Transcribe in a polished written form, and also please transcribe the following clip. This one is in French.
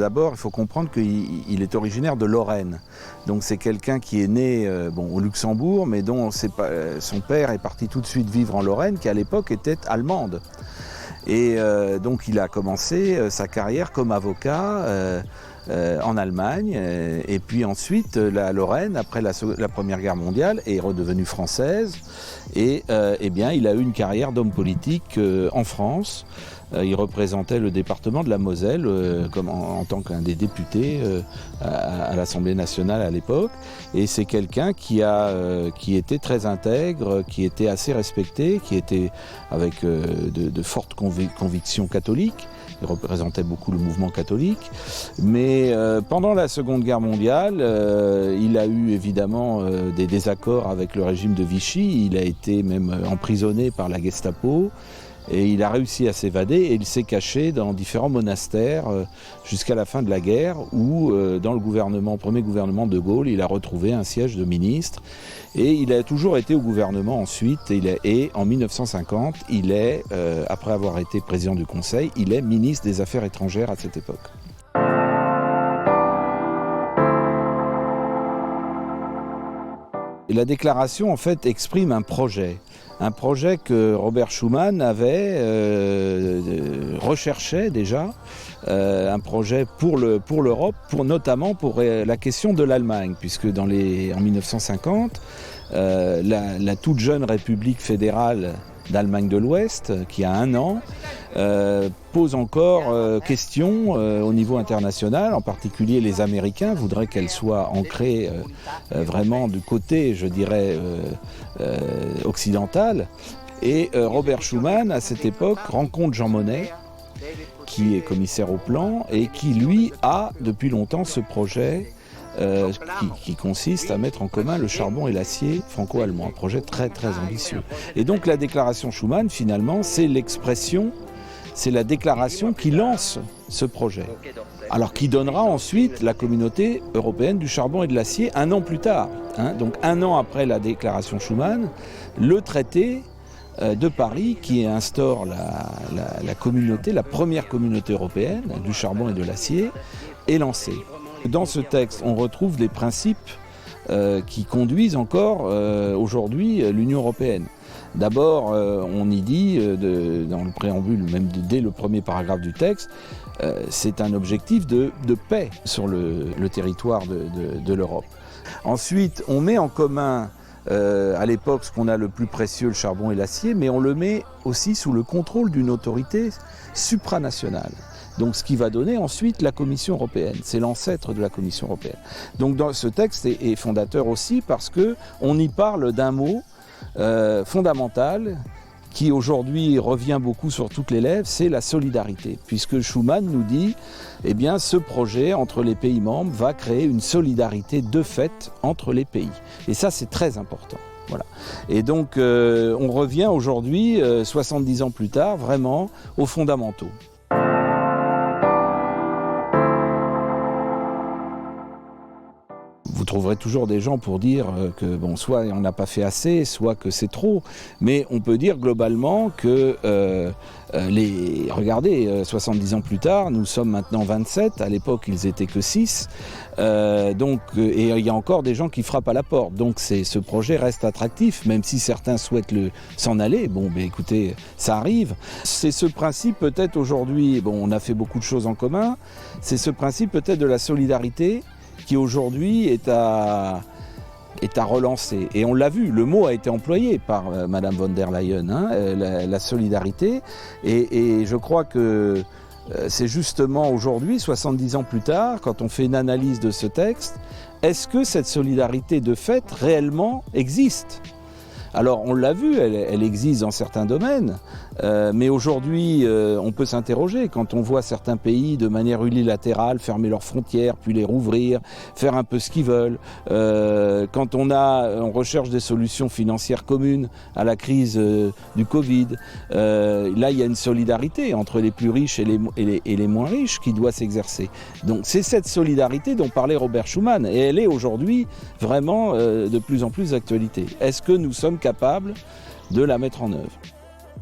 D'abord, il faut comprendre qu'il est originaire de Lorraine. Donc c'est quelqu'un qui est né au Luxembourg, mais dont son père est parti tout de suite vivre en Lorraine, qui à l'époque était allemande. Et donc il a commencé sa carrière comme avocat en Allemagne, et puis ensuite la Lorraine, après la Première Guerre mondiale, est redevenue française, et bien, il a eu une carrière d'homme politique en France. Il représentait le département de la Moselle en tant qu'un des députés à l'Assemblée nationale à l'époque. Et c'est quelqu'un qui était très intègre, qui était assez respecté, qui était avec de fortes convictions catholiques. Il représentait beaucoup le mouvement catholique. Mais pendant la Seconde Guerre mondiale, il a eu évidemment des désaccords avec le régime de Vichy. Il a été même emprisonné par la Gestapo. Et il a réussi à s'évader et il s'est caché dans différents monastères jusqu'à la fin de la guerre où, dans le premier gouvernement de Gaulle, il a retrouvé un siège de ministre. Et il a toujours été au gouvernement ensuite. Et en 1950, après avoir été président du Conseil, il est ministre des Affaires étrangères à cette époque. Et la déclaration, en fait, exprime un projet que Robert Schuman recherchait déjà, un projet pour l'Europe, notamment pour la question de l'Allemagne, puisque en 1950, la toute jeune République fédérale d'Allemagne de l'Ouest, qui a 1 an, pose encore question au niveau international. En particulier, les Américains voudraient qu'elle soit ancrée vraiment du côté, je dirais, occidental. Et Robert Schuman, à cette époque, rencontre Jean Monnet, qui est commissaire au plan, et qui, lui, a depuis longtemps ce projet qui consiste à mettre en commun le charbon et l'acier franco-allemand, un projet très très ambitieux. Et donc la déclaration Schuman, finalement, c'est la déclaration qui lance ce projet. Alors qui donnera ensuite la communauté européenne du charbon et de l'acier 1 an plus tard. Donc 1 an après la déclaration Schuman, le traité de Paris qui instaure la première communauté européenne du charbon et de l'acier est lancé. Dans ce texte, on retrouve des principes qui conduisent encore aujourd'hui l'Union européenne. D'abord, on y dit, dans le préambule, même dès le premier paragraphe du texte, c'est un objectif de paix sur le territoire de l'Europe. Ensuite, on met en commun à l'époque ce qu'on a le plus précieux, le charbon et l'acier, mais on le met aussi sous le contrôle d'une autorité supranationale. Donc ce qui va donner ensuite la Commission européenne, c'est l'ancêtre de la Commission européenne. Donc dans ce texte est fondateur aussi parce qu'on y parle d'un mot fondamental qui aujourd'hui revient beaucoup sur toutes les lèvres, c'est la solidarité. Puisque Schuman nous dit, eh bien ce projet entre les pays membres va créer une solidarité de fait entre les pays. Et ça c'est très important. Voilà. Et donc on revient aujourd'hui, 70 ans plus tard, vraiment aux fondamentaux. Vous trouverez toujours des gens pour dire que soit on n'a pas fait assez, soit que c'est trop. Mais on peut dire globalement que, regardez, 70 ans plus tard, nous sommes maintenant 27, à l'époque ils étaient que 6. Et il y a encore des gens qui frappent à la porte. Donc ce projet reste attractif, même si certains souhaitent s'en aller. Écoutez, ça arrive. C'est ce principe peut-être aujourd'hui, on a fait beaucoup de choses en commun, c'est ce principe peut-être de la solidarité qui aujourd'hui est à relancer. Et on l'a vu, le mot a été employé par Madame von der Leyen, la solidarité. Et je crois que c'est justement aujourd'hui, 70 ans plus tard, quand on fait une analyse de ce texte, est-ce que cette solidarité de fait réellement existe ? Alors on l'a vu, elle existe dans certains domaines, mais aujourd'hui on peut s'interroger quand on voit certains pays de manière unilatérale fermer leurs frontières, puis les rouvrir, faire un peu ce qu'ils veulent. Quand on recherche des solutions financières communes à la crise du Covid, là il y a une solidarité entre les plus riches et les moins riches qui doit s'exercer. Donc c'est cette solidarité dont parlait Robert Schuman, et elle est aujourd'hui vraiment de plus en plus d'actualité. Est-ce que nous sommes capables de la mettre en œuvre ?